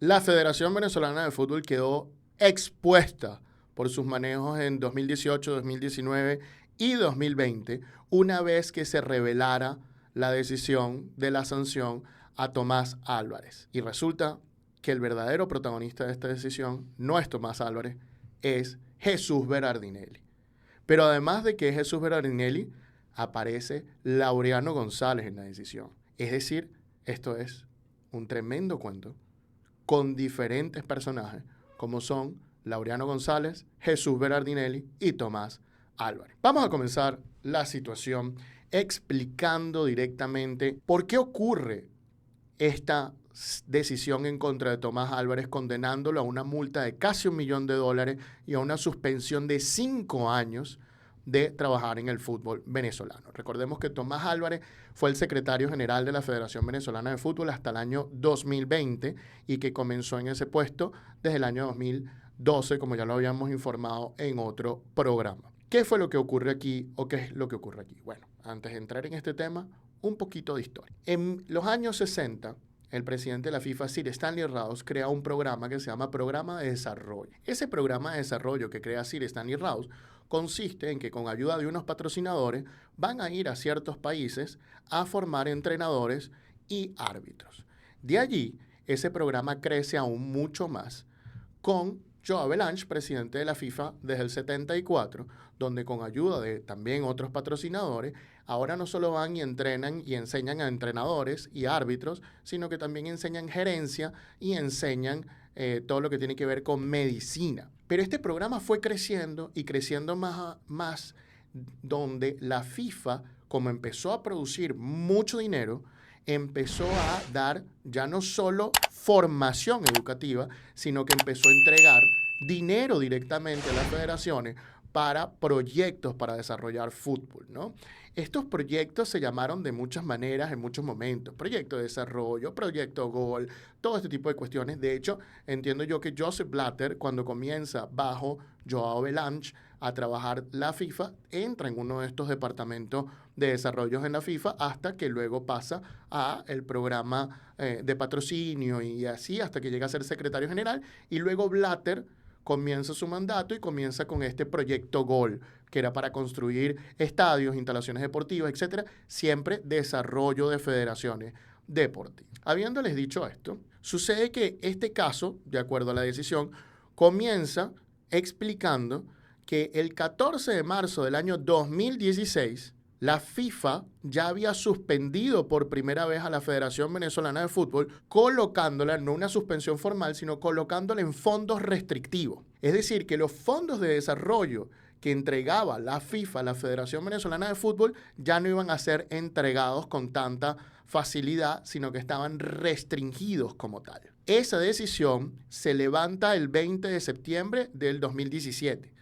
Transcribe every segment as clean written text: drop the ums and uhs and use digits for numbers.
La Federación Venezolana de Fútbol quedó expuesta por sus manejos en 2018, 2019 y 2020, una vez que se revelara la decisión de la sanción a Tomás Álvarez. Y resulta que el verdadero protagonista de esta decisión no es Tomás Álvarez, es Jesús Berardinelli. Pero además de que es Jesús Berardinelli, aparece Laureano González en la decisión. Es decir, esto es un tremendo cuento con diferentes personajes, como son Laureano González, Jesús Berardinelli y Tomás Álvarez. Vamos a comenzar la situación explicando directamente por qué ocurre esta decisión en contra de Tomás Álvarez, condenándolo a una multa de casi $1 millón y a una suspensión de 5 años de trabajar en el fútbol venezolano. Recordemos que Tomás Álvarez fue el secretario general de la Federación Venezolana de Fútbol hasta el año 2020 y que comenzó en ese puesto desde el año 2012, como ya lo habíamos informado en otro programa. ¿Qué fue lo que ocurre aquí o qué es lo que ocurre aquí? Bueno, antes de entrar en este tema, un poquito de historia. En los años 60, el presidente de la FIFA, Sir Stanley Rouse, crea un programa que se llama Programa de Desarrollo. Ese programa de desarrollo que crea Sir Stanley Rouse consiste en que con ayuda de unos patrocinadores van a ir a ciertos países a formar entrenadores y árbitros. De allí, ese programa crece aún mucho más con Joao Belange, presidente de la FIFA desde el 74, donde con ayuda de también otros patrocinadores, ahora no solo van y entrenan y enseñan a entrenadores y árbitros, sino que también enseñan gerencia y enseñan todo lo que tiene que ver con medicina. Pero este programa fue creciendo y creciendo más, donde la FIFA, como empezó a producir mucho dinero, empezó a dar ya no solo formación educativa, sino que empezó a entregar dinero directamente a las federaciones para proyectos para desarrollar fútbol, ¿no? Estos proyectos se llamaron de muchas maneras en muchos momentos. Proyecto de desarrollo, proyecto Gol, todo este tipo de cuestiones. De hecho, entiendo yo que Joseph Blatter, cuando comienza bajo Joao Belange a trabajar la FIFA, entra en uno de estos departamentos de desarrollos en la FIFA hasta que luego pasa a el programa de patrocinio y así hasta que llega a ser secretario general. Y luego Blatter comienza su mandato y comienza con este proyecto Gol, que era para construir estadios, instalaciones deportivas, etcétera, siempre desarrollo de federaciones deportivas. Habiéndoles dicho esto, sucede que este caso, de acuerdo a la decisión, comienza explicando que el 14 de marzo del año 2016, la FIFA ya había suspendido por primera vez a la Federación Venezolana de Fútbol, colocándola, no una suspensión formal, sino colocándola en fondos restrictivos. Es decir, que los fondos de desarrollo que entregaba la FIFA a la Federación Venezolana de Fútbol ya no iban a ser entregados con tanta facilidad, sino que estaban restringidos como tal. Esa decisión se levanta el 20 de septiembre del 2017.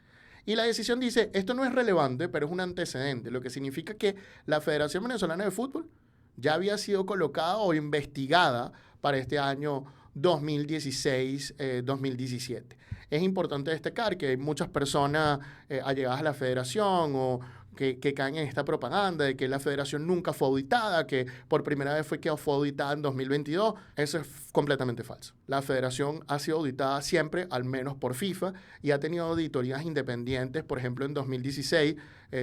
Y la decisión dice, esto no es relevante, pero es un antecedente, lo que significa que la Federación Venezolana de Fútbol ya había sido colocada o investigada para este año 2016-2017. Es importante destacar que hay muchas personas allegadas a la federación o que caen en esta propaganda de que la federación nunca fue auditada, que por primera vez fue auditada en 2022. Eso es completamente falso. La federación ha sido auditada siempre, al menos por FIFA, y ha tenido auditorías independientes. Por ejemplo, en 2016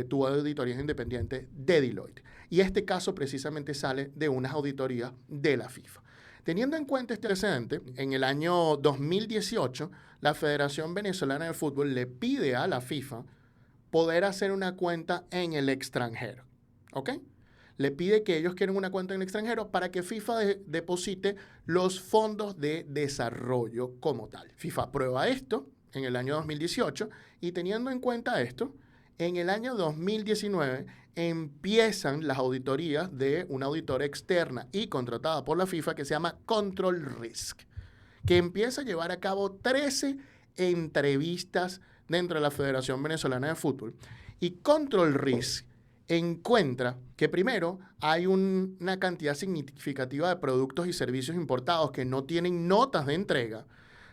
tuvo auditorías independientes de Deloitte. Y este caso precisamente sale de unas auditorías de la FIFA. Teniendo en cuenta este precedente, en el año 2018, la Federación Venezolana de Fútbol le pide a la FIFA poder hacer una cuenta en el extranjero, ¿ok? Le pide que ellos quieren una cuenta en el extranjero para que FIFA deposite los fondos de desarrollo como tal. FIFA aprueba esto en el año 2018 y teniendo en cuenta esto, en el año 2019 empiezan las auditorías de una auditora externa y contratada por la FIFA que se llama Control Risk, que empieza a llevar a cabo 13 entrevistas dentro de la Federación Venezolana de Fútbol. Y Control Risk encuentra que primero hay una cantidad significativa de productos y servicios importados que no tienen notas de entrega.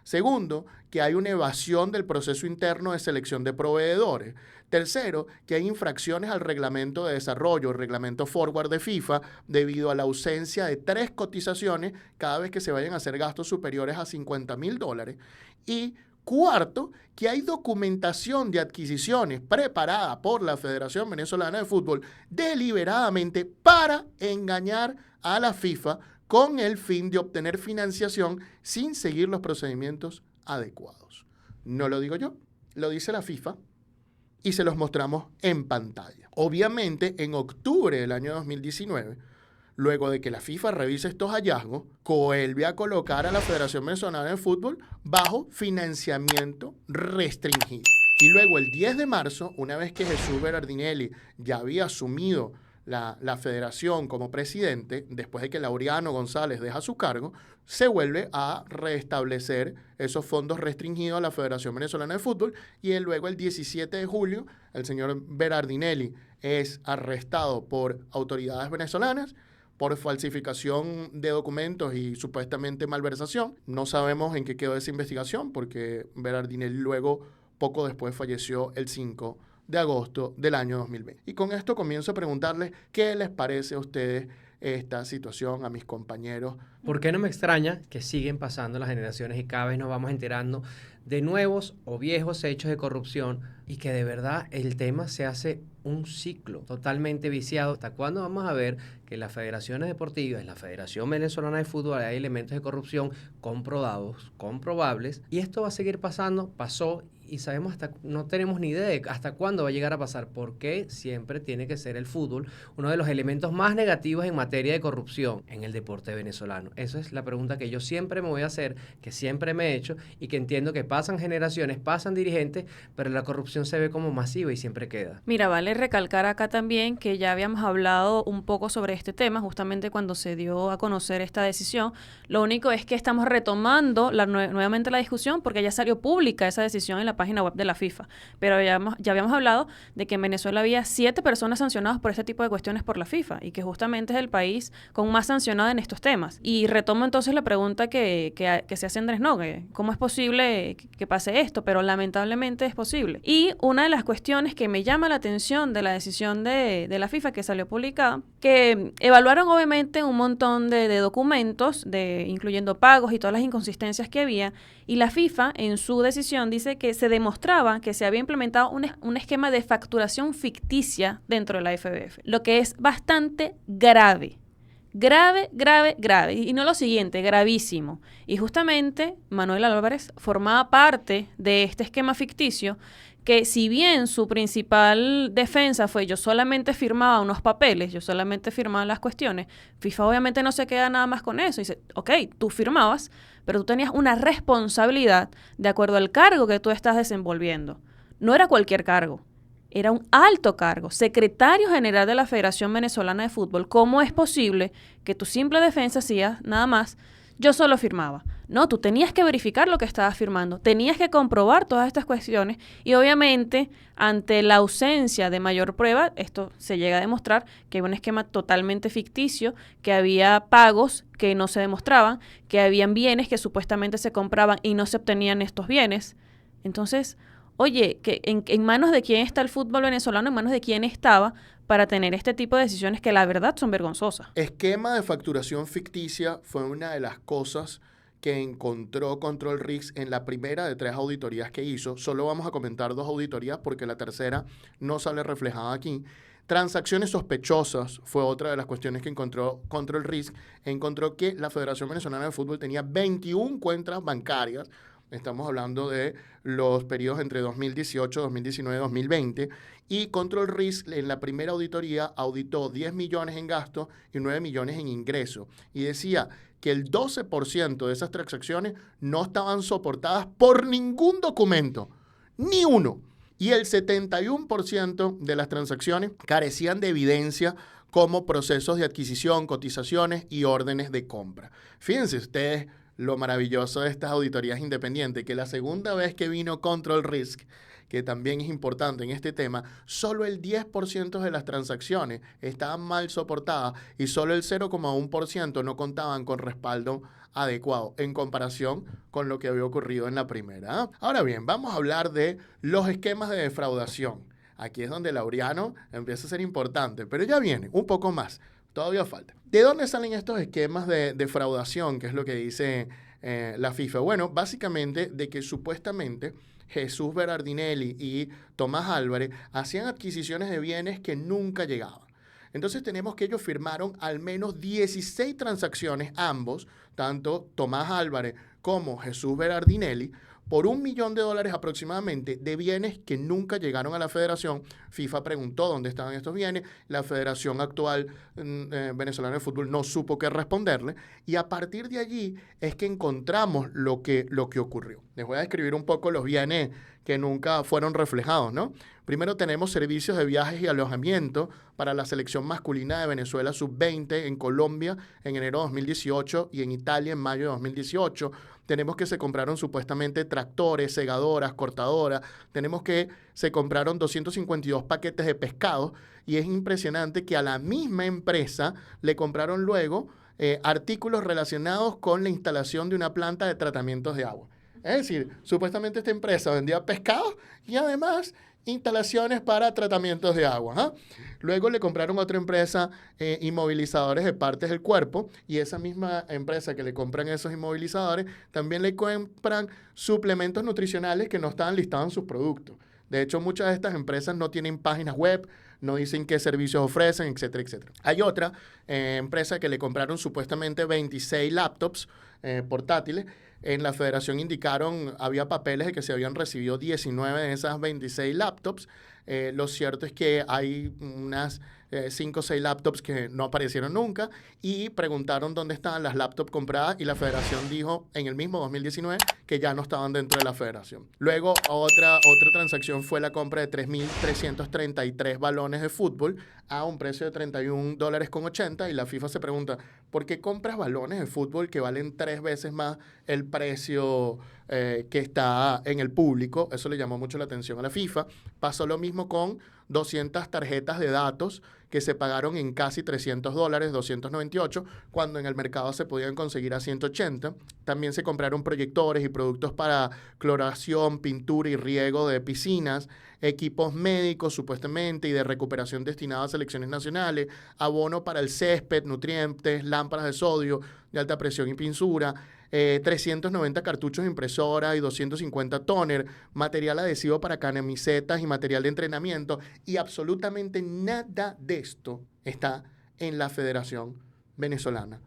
Segundo, que hay una evasión del proceso interno de selección de proveedores. Tercero, que hay infracciones al reglamento de desarrollo, el reglamento forward de FIFA, debido a la ausencia de 3 cotizaciones cada vez que se vayan a hacer gastos superiores a $50,000. Y cuarto, que hay documentación de adquisiciones preparada por la Federación Venezolana de Fútbol deliberadamente para engañar a la FIFA con el fin de obtener financiación sin seguir los procedimientos adecuados. No lo digo yo, lo dice la FIFA y se los mostramos en pantalla. Obviamente, en octubre del año 2019, luego de que la FIFA revise estos hallazgos, vuelve a colocar a la Federación Venezolana de Fútbol bajo financiamiento restringido. Y luego, el 10 de marzo, una vez que Jesús Berardinelli ya había asumido la federación como presidente, después de que Laureano González deja su cargo, se vuelve a restablecer esos fondos restringidos a la Federación Venezolana de Fútbol y luego el 17 de julio el señor Berardinelli es arrestado por autoridades venezolanas por falsificación de documentos y supuestamente malversación. No sabemos en qué quedó esa investigación porque Berardinelli luego, poco después, falleció el 5 de agosto del año 2020. Y con esto comienzo a preguntarles qué les parece a ustedes esta situación, a mis compañeros. ¿Por qué no me extraña que siguen pasando las generaciones y cada vez nos vamos enterando de nuevos o viejos hechos de corrupción y que de verdad el tema se hace un ciclo totalmente viciado? ¿Hasta cuándo vamos a ver que en las federaciones deportivas, en la Federación Venezolana de Fútbol, hay elementos de corrupción comprobados, comprobables? Y esto va a seguir pasando, pasó y sabemos no tenemos ni idea de hasta cuándo va a llegar a pasar, porque siempre tiene que ser el fútbol uno de los elementos más negativos en materia de corrupción en el deporte venezolano. Esa es la pregunta que yo siempre me voy a hacer, que siempre me he hecho y que entiendo que pasan generaciones, pasan dirigentes, pero la corrupción se ve como masiva y siempre queda. Mira, vale recalcar acá también que ya habíamos hablado un poco sobre este tema justamente cuando se dio a conocer esta decisión. Lo único es que estamos retomando nuevamente la discusión porque ya salió pública esa decisión en la página web de la FIFA, pero ya habíamos hablado de que en Venezuela había 7 personas sancionadas por este tipo de cuestiones por la FIFA y que justamente es el país con más sancionado en estos temas. Y retomo entonces la pregunta que se hace Andrés Nogue, ¿cómo es posible que pase esto? Pero lamentablemente es posible. Y una de las cuestiones que me llama la atención de la decisión de la FIFA que salió publicada, que evaluaron obviamente un montón de documentos, incluyendo pagos y todas las inconsistencias que había, y la FIFA en su decisión dice que se demostraba que se había implementado un esquema de facturación ficticia dentro de la FBF, lo que es bastante grave. Grave, grave, grave. Y no lo siguiente, gravísimo. Y justamente Manuel Álvarez formaba parte de este esquema ficticio que, si bien su principal defensa fue yo solamente firmaba unos papeles, yo solamente firmaba las cuestiones, FIFA obviamente no se queda nada más con eso. Dice, ok, tú firmabas, pero tú tenías una responsabilidad de acuerdo al cargo que tú estás desenvolviendo. No era cualquier cargo. Era un alto cargo, secretario general de la Federación Venezolana de Fútbol. ¿Cómo es posible que tu simple defensa hacías nada más? Yo solo firmaba. No, tú tenías que verificar lo que estabas firmando, tenías que comprobar todas estas cuestiones y obviamente ante la ausencia de mayor prueba, esto se llega a demostrar que había un esquema totalmente ficticio, que había pagos que no se demostraban, que habían bienes que supuestamente se compraban y no se obtenían estos bienes. Entonces, oye, que en manos de quién está el fútbol venezolano, en manos de quién estaba para tener este tipo de decisiones que la verdad son vergonzosas. Esquema de facturación ficticia fue una de las cosas que encontró Control Risks en la primera de 3 auditorías que hizo. Solo vamos a comentar 2 auditorías porque la tercera no sale reflejada aquí. Transacciones sospechosas fue otra de las cuestiones que encontró Control Risk. Encontró que la Federación Venezolana de Fútbol tenía 21 cuentas bancarias. Estamos hablando de los periodos entre 2018, 2019 y 2020. Y Control Risk en la primera auditoría auditó 10 millones en gastos y 9 millones en ingresos. Y decía que el 12% de esas transacciones no estaban soportadas por ningún documento, ni uno. Y el 71% de las transacciones carecían de evidencia como procesos de adquisición, cotizaciones y órdenes de compra. Fíjense ustedes lo maravilloso de estas auditorías independientes, que la segunda vez que vino Control Risk, que también es importante en este tema, solo el 10% de las transacciones estaban mal soportadas y solo el 0,1% no contaban con respaldo adecuado en comparación con lo que había ocurrido en la primera. Ahora bien, vamos a hablar de los esquemas de defraudación. Aquí es donde Laureano empieza a ser importante, pero ya viene un poco más. Todavía falta. ¿De dónde salen estos esquemas de defraudación? ¿Qué es lo que dice la FIFA? Bueno, básicamente de que supuestamente Jesús Berardinelli y Tomás Álvarez hacían adquisiciones de bienes que nunca llegaban. Entonces tenemos que ellos firmaron al menos 16 transacciones, ambos, tanto Tomás Álvarez como Jesús Berardinelli, por $1 millón aproximadamente de bienes que nunca llegaron a la federación. FIFA preguntó dónde estaban estos bienes. La Federación actual venezolana de fútbol no supo qué responderle. Y a partir de allí es que encontramos lo que ocurrió. Les voy a describir un poco los bienes que nunca fueron reflejados, ¿no? Primero tenemos servicios de viajes y alojamiento para la selección masculina de Venezuela sub-20 en Colombia en enero de 2018 y en Italia en mayo de 2018. Tenemos que se compraron supuestamente tractores, segadoras, cortadoras. Tenemos que se compraron 252 paquetes de pescado y es impresionante que a la misma empresa le compraron luego artículos relacionados con la instalación de una planta de tratamientos de agua. Es decir, supuestamente esta empresa vendía pescado y además instalaciones para tratamientos de agua. Luego le compraron a otra empresa inmovilizadores de partes del cuerpo y esa misma empresa que le compran esos inmovilizadores también le compran suplementos nutricionales que no estaban listados en sus productos. De hecho, muchas de estas empresas no tienen páginas web, no dicen qué servicios ofrecen, etcétera, etcétera. Hay otra empresa que le compraron supuestamente 26 laptops portátiles. En la federación indicaron, había papeles de que se habían recibido 19 de esas 26 laptops. Lo cierto es que hay unas 5 o 6 laptops que no aparecieron nunca y preguntaron dónde estaban las laptops compradas y la federación dijo en el mismo 2019 que ya no estaban dentro de la federación. Luego otra transacción fue la compra de 3.333 balones de fútbol a un precio de $31.80 y la FIFA se pregunta, ¿por qué compras balones de fútbol que valen 3 veces más el precio que está en el público? Eso le llamó mucho la atención a la FIFA. Pasó lo mismo con 200 tarjetas de datos que se pagaron en casi $300, 298, cuando en el mercado se podían conseguir a 180. También se compraron proyectores y productos para cloración, pintura y riego de piscinas, equipos médicos supuestamente y de recuperación destinados a selecciones nacionales, abono para el césped, nutrientes, lámparas de sodio de alta presión y pintura, 390 cartuchos de impresora y 250 tóner, material adhesivo para camisetas y material de entrenamiento, y absolutamente nada de esto está en la Federación Venezolana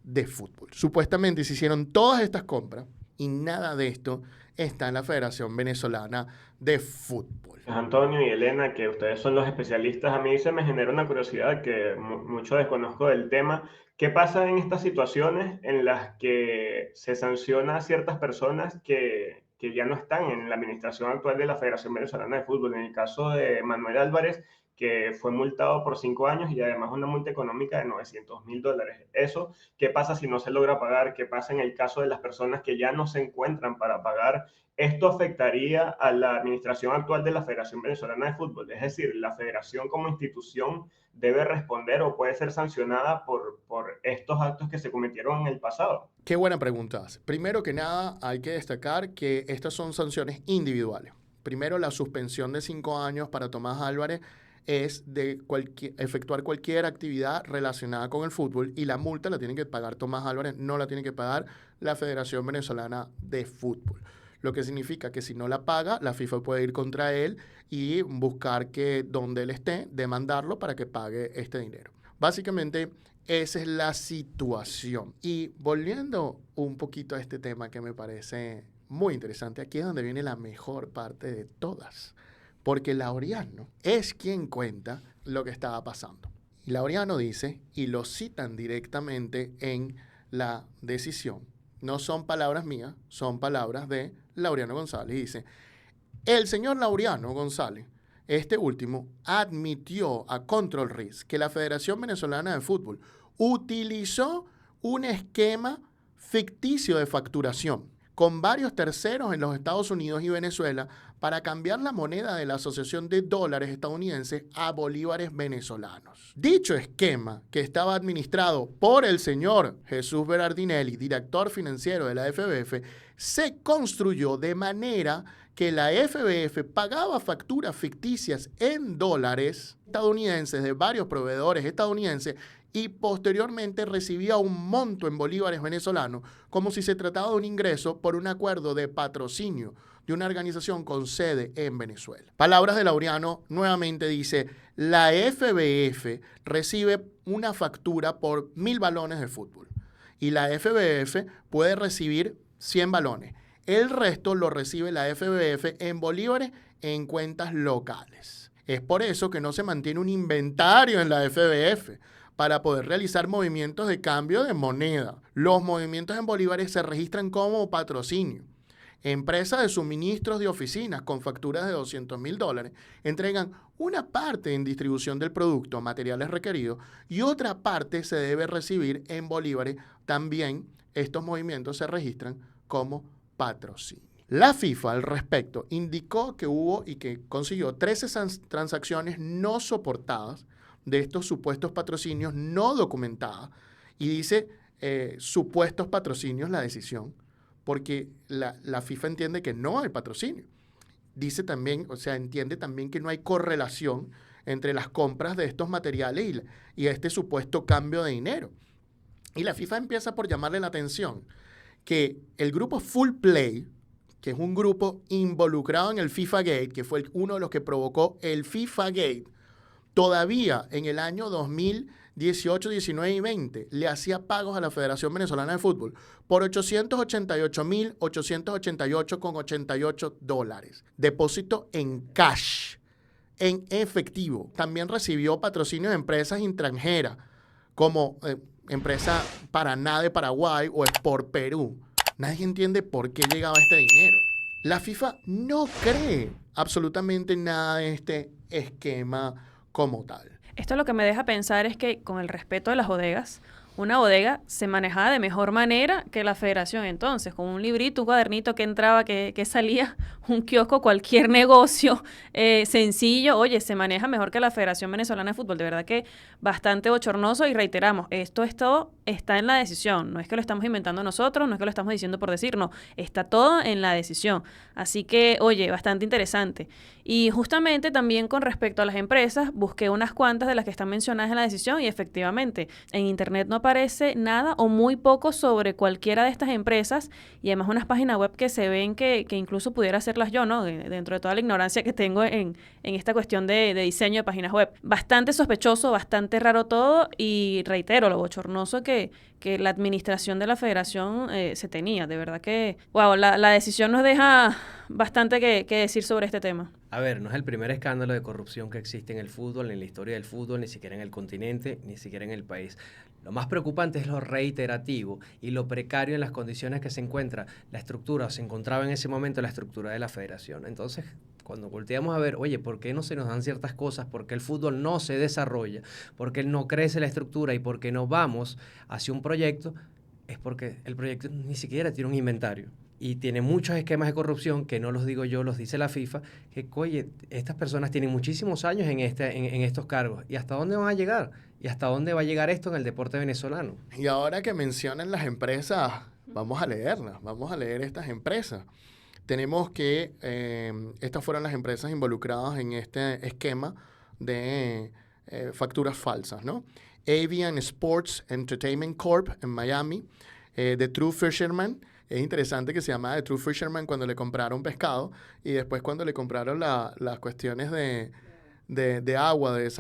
de Fútbol. Supuestamente se hicieron todas estas compras y nada de esto está en la Federación Venezolana de Fútbol. Antonio y Elena, que ustedes son los especialistas, a mí se me genera una curiosidad que mucho desconozco del tema. ¿Qué pasa en estas situaciones en las que se sanciona a ciertas personas que ya no están en la administración actual de la Federación Venezolana de Fútbol? En el caso de Manuel Álvarez, que fue multado por 5 años y además una multa económica de $900,000. Eso, ¿qué pasa si no se logra pagar? ¿Qué pasa en el caso de las personas que ya no se encuentran para pagar? Esto afectaría a la administración actual de la Federación Venezolana de Fútbol. Es decir, la federación como institución debe responder o puede ser sancionada por estos actos que se cometieron en el pasado. Qué buena pregunta. Primero que nada, hay que destacar que estas son sanciones individuales. Primero, la suspensión de 5 años para Tomás Álvarez es de efectuar cualquier actividad relacionada con el fútbol y la multa la tiene que pagar Tomás Álvarez, no la tiene que pagar la Federación Venezolana de Fútbol. Lo que significa que si no la paga, la FIFA puede ir contra él y buscar que donde él esté, demandarlo para que pague este dinero. Básicamente, esa es la situación. Y volviendo un poquito a este tema que me parece muy interesante, aquí es donde viene la mejor parte de todas. Porque Laureano es quien cuenta lo que estaba pasando. Y Laureano dice, y lo citan directamente en la decisión, no son palabras mías, son palabras de Laureano González. Y dice, el señor Laureano González, este último, admitió a Control Risk que la Federación Venezolana de Fútbol utilizó un esquema ficticio de facturación con varios terceros en los Estados Unidos y Venezuela para cambiar la moneda de la Asociación de Dólares Estadounidenses a bolívares venezolanos. Dicho esquema, que estaba administrado por el señor Jesús Berardinelli, director financiero de la FBF, se construyó de manera que la FBF pagaba facturas ficticias en dólares estadounidenses de varios proveedores estadounidenses y posteriormente recibía un monto en bolívares venezolanos como si se trataba de un ingreso por un acuerdo de patrocinio de una organización con sede en Venezuela. Palabras de Laureano nuevamente dice, la FBF recibe una factura por 1.000 balones de fútbol y la FBF puede recibir 100 balones. El resto lo recibe la FBF en bolívares en cuentas locales. Es por eso que no se mantiene un inventario en la FBF para poder realizar movimientos de cambio de moneda. Los movimientos en bolívares se registran como patrocinio. Empresas de suministros de oficinas con facturas de $200,000 entregan una parte en distribución del producto, materiales requeridos, y otra parte se debe recibir en bolívares. También estos movimientos se registran como patrocinio. La FIFA al respecto indicó que hubo y que consiguió 13 transacciones no soportadas de estos supuestos patrocinios no documentadas y dice supuestos patrocinios la decisión porque la FIFA entiende que no hay patrocinio. Dice también, o sea, entiende también que no hay correlación entre las compras de estos materiales y este supuesto cambio de dinero. Y la FIFA empieza por llamarle la atención que el grupo Full Play, que es un grupo involucrado en el FIFA Gate, que fue uno de los que provocó el FIFA Gate, todavía en el año 2018, 19 y 20 le hacía pagos a la Federación Venezolana de Fútbol por $888,888 depósito en cash, en efectivo. También recibió patrocinios de empresas extranjeras como empresa Paraná de Paraguay o Sport Perú. Nadie entiende por qué llegaba este dinero. La FIFA no cree absolutamente nada de este esquema como tal. Esto lo que me deja pensar es que con el respeto de las bodegas, una bodega se manejaba de mejor manera que la federación entonces, con un librito, un cuadernito que entraba, que salía, un kiosco, cualquier negocio sencillo, oye, se maneja mejor que la Federación Venezolana de Fútbol. De verdad que bastante bochornoso y reiteramos, esto está en la decisión, no es que lo estamos inventando nosotros, no es que lo estamos diciendo por decir, no, está todo en la decisión. Así que, oye, bastante interesante. Y justamente también con respecto a las empresas, busqué unas cuantas de las que están mencionadas en la decisión y efectivamente en internet no aparece nada o muy poco sobre cualquiera de estas empresas y además unas páginas web que se ven que incluso pudiera hacerlas yo, ¿no? Dentro de toda la ignorancia que tengo en esta cuestión de diseño de páginas web. Bastante sospechoso, bastante raro todo y reitero lo bochornoso que la administración de la federación se tenía. De verdad que, wow, la decisión nos deja bastante que decir sobre este tema. A ver, no es el primer escándalo de corrupción que existe en el fútbol, en la historia del fútbol, ni siquiera en el continente, ni siquiera en el país. Lo más preocupante es lo reiterativo y lo precario en las condiciones que se encuentra la estructura, o se encontraba en ese momento la estructura de la federación. Entonces, cuando volteamos a ver, oye, ¿por qué no se nos dan ciertas cosas? ¿Por qué el fútbol no se desarrolla? ¿Por qué no crece la estructura? ¿Y por qué no vamos hacia un proyecto? Es porque el proyecto ni siquiera tiene un inventario. Y tiene muchos esquemas de corrupción, que no los digo yo, los dice la FIFA, que, oye, estas personas tienen muchísimos años en estos cargos. ¿Y hasta dónde van a llegar? ¿Y hasta dónde va a llegar esto en el deporte venezolano? Y ahora que mencionan las empresas, vamos a leerlas, vamos a leer estas empresas. Tenemos que estas fueron las empresas involucradas en este esquema de facturas falsas, ¿no? Avian Sports Entertainment Corp. En Miami, The True Fisherman. Es interesante que se llamaba The True Fisherman cuando le compraron pescado y después cuando le compraron las cuestiones de agua, de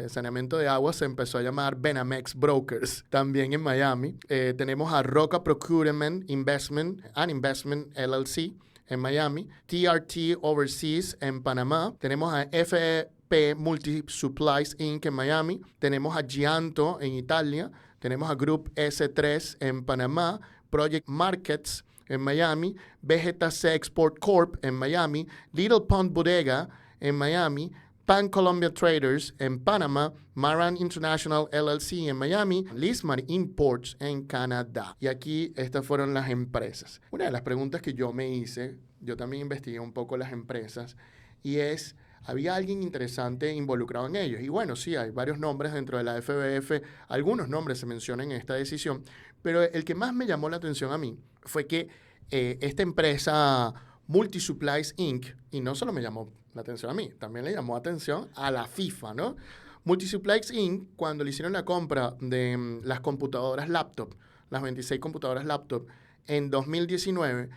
saneamiento de agua, se empezó a llamar Benamex Brokers, también en Miami. Tenemos a Roca Procurement Investment and Investment LLC en Miami, TRT Overseas en Panamá, tenemos a FP Multi Supplies Inc. en Miami, tenemos a Gianto en Italia, tenemos a Group S3 en Panamá, Project Markets en Miami, Vegeta C Export Corp en Miami, Little Pond Bodega en Miami, Pan Colombia Traders en Panamá, Maran International LLC en Miami, Lismar Imports en Canadá. Y aquí estas fueron las empresas. Una de las preguntas que yo me hice, yo también investigué un poco las empresas, y es, ¿había alguien interesante involucrado en ellos? Y bueno, sí, hay varios nombres dentro de la FBF, algunos nombres se mencionan en esta decisión, pero el que más me llamó la atención a mí fue que esta empresa Multisupplies Inc., y no solo me llamó la atención a mí, también le llamó atención a la FIFA, ¿no? Multisupplies Inc., cuando le hicieron la compra de las computadoras laptop, las 26 computadoras laptop, en 2019,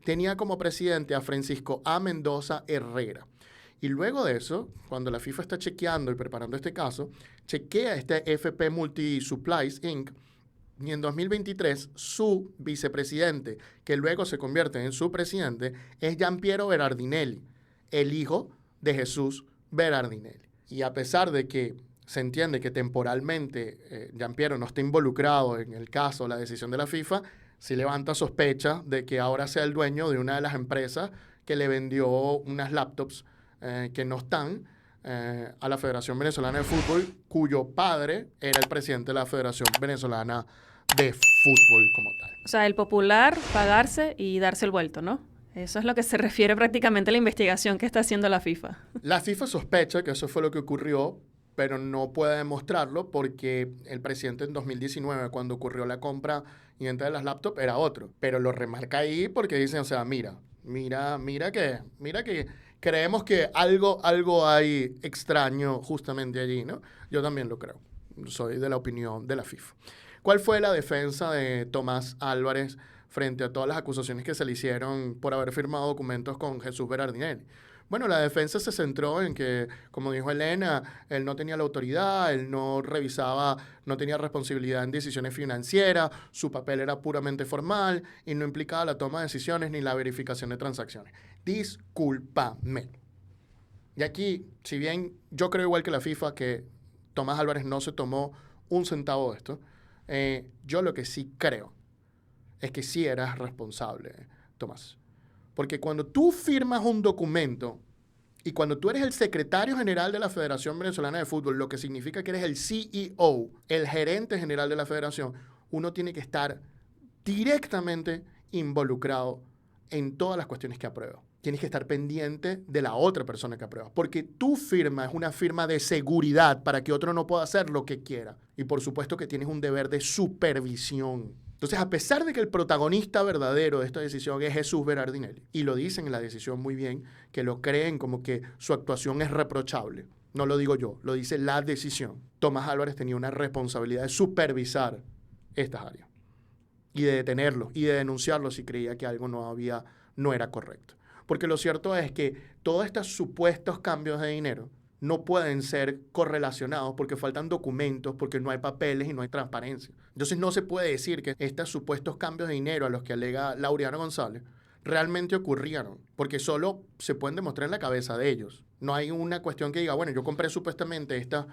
tenía como presidente a Francisco A. Mendoza Herrera. Y luego de eso, cuando la FIFA está chequeando y preparando este caso, chequea este FP Multisupplies Inc., y en 2023, su vicepresidente, que luego se convierte en su presidente, es Giampiero Berardinelli, el hijo de Jesús Berardinelli. Y a pesar de que se entiende que temporalmente Giampiero no está involucrado en el caso, la decisión de la FIFA, sí levanta sospecha de que ahora sea el dueño de una de las empresas que le vendió unas laptops que no están a la Federación Venezolana de Fútbol, cuyo padre era el presidente de la Federación Venezolana de Fútbol como tal. O sea, el popular, pagarse y darse el vuelto, ¿no? Eso es lo que se refiere prácticamente a la investigación que está haciendo la FIFA. La FIFA sospecha que eso fue lo que ocurrió, pero no puede demostrarlo porque el presidente en 2019, cuando ocurrió la compra y venta de las laptops, era otro. Pero lo remarca ahí porque dicen, o sea, mira que creemos que algo hay extraño justamente allí, ¿no? Yo también lo creo. Soy de la opinión de la FIFA. ¿Cuál fue la defensa de Tomás Álvarez frente a todas las acusaciones que se le hicieron por haber firmado documentos con Jesús Berardinelli? Bueno, la defensa se centró en que, como dijo Elena, él no tenía la autoridad, él no revisaba, no tenía responsabilidad en decisiones financieras, su papel era puramente formal y no implicaba la toma de decisiones ni la verificación de transacciones. Discúlpame. Y aquí, si bien yo creo igual que la FIFA que Tomás Álvarez no se tomó un centavo de esto, yo lo que sí creo es que sí eras responsable, Tomás. Porque cuando tú firmas un documento y cuando tú eres el secretario general de la Federación Venezolana de Fútbol, lo que significa que eres el CEO, el gerente general de la federación, uno tiene que estar directamente involucrado en todas las cuestiones que aprueba. Tienes que estar pendiente de la otra persona que aprueba, porque tu firma es una firma de seguridad para que otro no pueda hacer lo que quiera. Y por supuesto que tienes un deber de supervisión. Entonces, a pesar de que el protagonista verdadero de esta decisión es Jesús Berardinelli, y lo dicen en la decisión muy bien, que lo creen como que su actuación es reprochable, no lo digo yo, lo dice la decisión, Tomás Álvarez tenía una responsabilidad de supervisar estas áreas y de detenerlos y de denunciarlos si creía que algo no era correcto. Porque lo cierto es que todos estos supuestos cambios de dinero no pueden ser correlacionados porque faltan documentos, porque no hay papeles y no hay transparencia. Entonces no se puede decir que estos supuestos cambios de dinero a los que alega Laureano González realmente ocurrieron, porque solo se pueden demostrar en la cabeza de ellos. No hay una cuestión que diga, bueno, yo compré supuestamente estas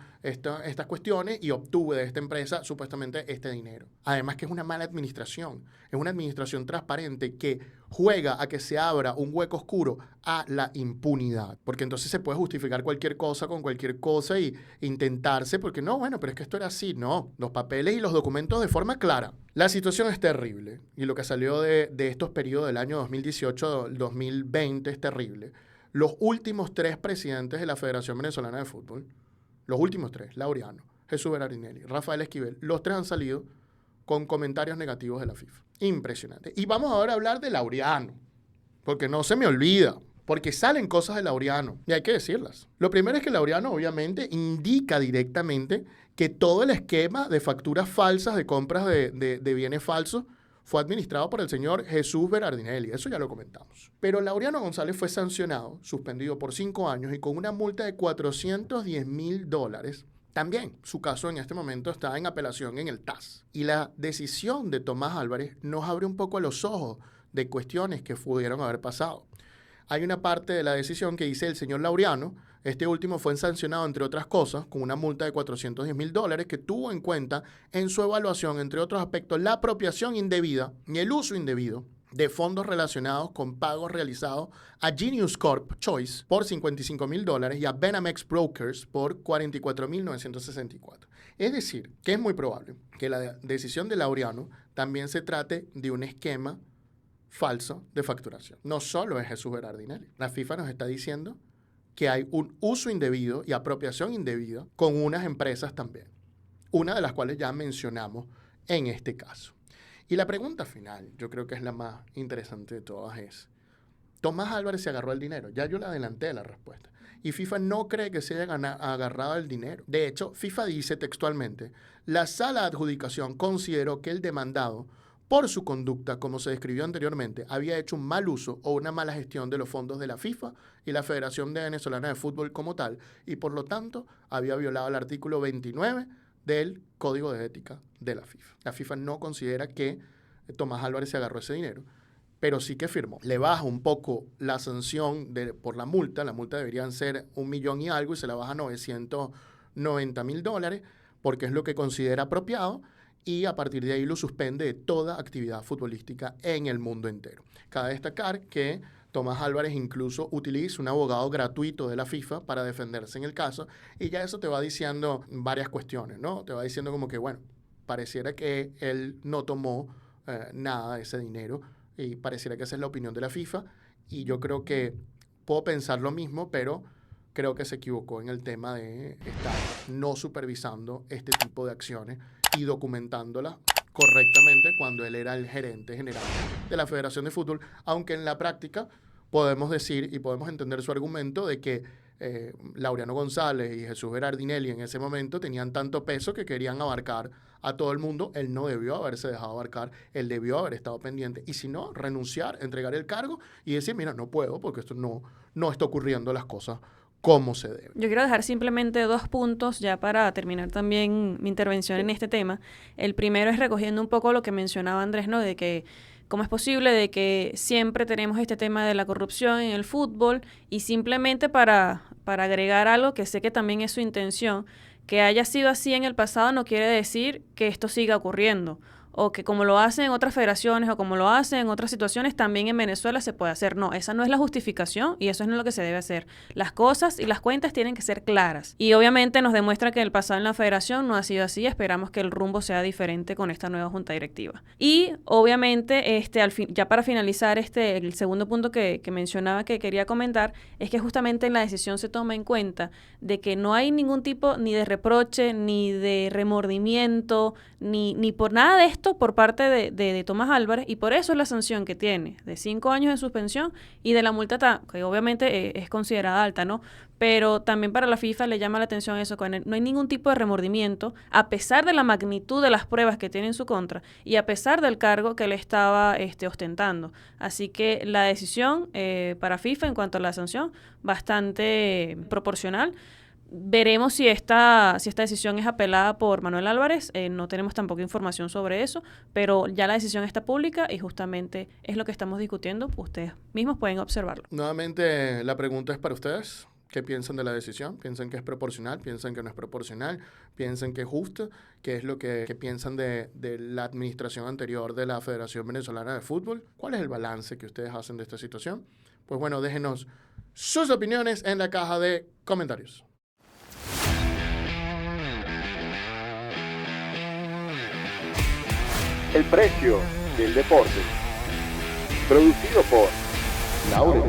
cuestiones y obtuve de esta empresa supuestamente este dinero. Además que es una mala administración, es una administración transparente que juega a que se abra un hueco oscuro a la impunidad, porque entonces se puede justificar cualquier cosa con cualquier cosa y intentarse, porque no, bueno, pero es que esto era así, no, los papeles y los documentos de forma clara. La situación es terrible y lo que salió de estos periodos del año 2018-2020 es terrible. Los últimos 3 presidentes de la Federación Venezolana de Fútbol, los últimos 3, Laureano, Jesús Berardinelli, Rafael Esquivel, los 3 han salido con comentarios negativos de la FIFA. Impresionante. Y vamos ahora a hablar de Laureano, porque no se me olvida, porque salen cosas de Laureano y hay que decirlas. Lo primero es que Laureano obviamente indica directamente que todo el esquema de facturas falsas, de compras de bienes falsos, fue administrado por el señor Jesús Berardinelli. Eso ya lo comentamos. Pero Laureano González fue sancionado, suspendido por 5 años y con una multa de $410,000. También su caso en este momento está en apelación en el TAS. Y la decisión de Tomás Álvarez nos abre un poco los ojos de cuestiones que pudieron haber pasado. Hay una parte de la decisión que dice el señor Laureano. Este último fue sancionado, entre otras cosas, con una multa de $410,000 que tuvo en cuenta en su evaluación, entre otros aspectos, la apropiación indebida y el uso indebido de fondos relacionados con pagos realizados a Genius Corp Choice por $55,000 y a Benamex Brokers por $44,964. Es decir, que es muy probable que la decisión de Laureano también se trate de un esquema falso de facturación. No solo es Jesús Berardinelli. La FIFA nos está diciendo que hay un uso indebido y apropiación indebida con unas empresas también, una de las cuales ya mencionamos en este caso. Y la pregunta final, yo creo que es la más interesante de todas, es: Tomás Álvarez se agarró el dinero. Ya yo le adelanté la respuesta. Y FIFA no cree que se haya agarrado el dinero. De hecho, FIFA dice textualmente: la sala de adjudicación consideró que el demandado, por su conducta, como se describió anteriormente, había hecho un mal uso o una mala gestión de los fondos de la FIFA y la Federación Venezolana de Fútbol como tal, y por lo tanto había violado el artículo 29 del Código de Ética de la FIFA. La FIFA no considera que Tomás Álvarez se agarró ese dinero, pero sí que firmó. Le baja un poco la sanción por la multa deberían ser 1 millón y algo y se la baja a $990,000 porque es lo que considera apropiado, y a partir de ahí lo suspende de toda actividad futbolística en el mundo entero. Cabe destacar que Tomás Álvarez incluso utiliza un abogado gratuito de la FIFA para defenderse en el caso, y ya eso te va diciendo varias cuestiones, ¿no? Te va diciendo como que, bueno, pareciera que él no tomó nada de ese dinero, y pareciera que esa es la opinión de la FIFA, y yo creo que puedo pensar lo mismo, pero creo que se equivocó en el tema de estar no supervisando este tipo de acciones y documentándolas correctamente cuando él era el gerente general de la Federación de Fútbol, aunque en la práctica podemos decir y podemos entender su argumento de que Laureano González y Jesús Berardinelli en ese momento tenían tanto peso que querían abarcar a todo el mundo. Él no debió haberse dejado abarcar, él debió haber estado pendiente, y si no, renunciar, entregar el cargo y decir: mira, no puedo porque esto no está ocurriendo las cosas como se debe. Yo quiero dejar simplemente 2 puntos ya para terminar también mi intervención en este tema. El primero es recogiendo un poco lo que mencionaba Andrés, ¿no? De que cómo es posible de que siempre tenemos este tema de la corrupción en el fútbol, y simplemente para agregar algo que sé que también es su intención, que haya sido así en el pasado no quiere decir que esto siga ocurriendo, o que como lo hacen en otras federaciones o como lo hacen en otras situaciones, también en Venezuela se puede hacer. No, esa no es la justificación y eso no es lo que se debe hacer. Las cosas y las cuentas tienen que ser claras. Y obviamente nos demuestra que el pasado en la federación no ha sido así. Esperamos que el rumbo sea diferente con esta nueva junta directiva. Y obviamente, ya para finalizar, el segundo punto que mencionaba que quería comentar es que justamente en la decisión se toma en cuenta de que no hay ningún tipo ni de reproche, ni de remordimiento, ni por nada de esto por parte de Tomás Álvarez, y por eso es la sanción que tiene de 5 años de suspensión y de la multa que obviamente es considerada alta, ¿no? Pero también para la FIFA le llama la atención eso, que no hay ningún tipo de remordimiento a pesar de la magnitud de las pruebas que tiene en su contra y a pesar del cargo que él estaba ostentando. Así que la decisión para FIFA en cuanto a la sanción, bastante proporcional. Veremos si esta decisión es apelada por Manuel Álvarez. No tenemos tampoco información sobre eso, pero ya la decisión está pública y justamente es lo que estamos discutiendo. Ustedes mismos pueden observarlo. Nuevamente, la pregunta es para ustedes. ¿Qué piensan de la decisión? ¿Piensan que es proporcional? ¿Piensan que no es proporcional? ¿Piensan que es justo? ¿Qué es lo que piensan de la administración anterior de la Federación Venezolana de Fútbol? ¿Cuál es el balance que ustedes hacen de esta situación? Pues bueno, déjenos sus opiniones en la caja de comentarios. El precio del deporte. Producido por Laurel.